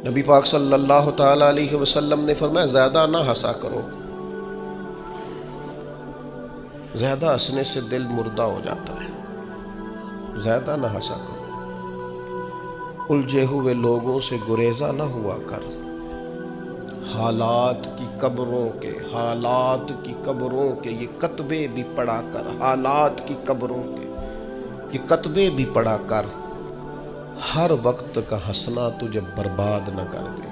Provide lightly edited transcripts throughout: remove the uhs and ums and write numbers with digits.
نبی پاک صلی اللہ تعالی علیہ وسلم نے فرمایا زیادہ نہ ہنسا کرو، زیادہ ہنسنے سے دل مردہ ہو جاتا ہے، زیادہ نہ ہنسا کرو، الجھے ہوئے لوگوں سے گریزہ نہ ہوا کر، حالات کی قبروں کے یہ کتبے بھی پڑھا کر، حالات کی قبروں کے یہ کتبے بھی پڑھا کر، ہر وقت کا ہنسنا تجھے برباد نہ کر دے،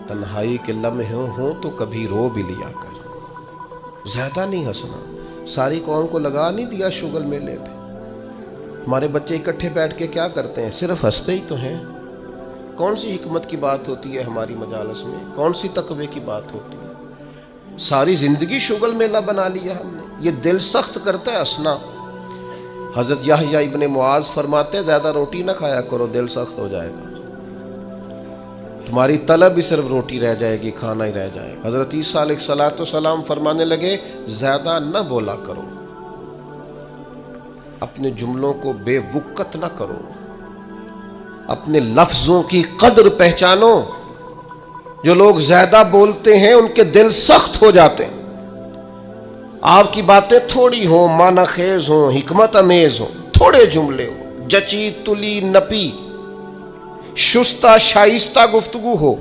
تنہائی کے لمحے ہوں تو کبھی رو بھی لیا کر، زیادہ نہیں ہنسنا۔ ساری قوم کو لگا نہیں دیا شغل میلے پہ، ہمارے بچے اکٹھے بیٹھ کے کیا کرتے ہیں؟ صرف ہنستے ہی تو ہیں۔ کون سی حکمت کی بات ہوتی ہے ہماری مجالس میں؟ کون سی تقوی کی بات ہوتی ہے؟ ساری زندگی شغل میلہ بنا لیا ہم نے۔ یہ دل سخت کرتا ہے ہنسنا۔ حضرت یحییٰ ابن معاذ فرماتے ہیں زیادہ روٹی نہ کھایا کرو، دل سخت ہو جائے گا، تمہاری طلب ہی صرف روٹی رہ جائے گی، کھانا ہی رہ جائے گا۔ حضرت عیسیٰ علیہ السلام فرمانے لگے زیادہ نہ بولا کرو، اپنے جملوں کو بے وقت نہ کرو، اپنے لفظوں کی قدر پہچانو۔ جو لوگ زیادہ بولتے ہیں ان کے دل سخت ہو جاتے ہیں۔ آپ کی باتیں تھوڑی ہوں، معنی خیز ہوں، حکمت امیز ہوں، تھوڑے جملے ہوں، جچی تلی نپی شستہ شائستہ گفتگو ہو،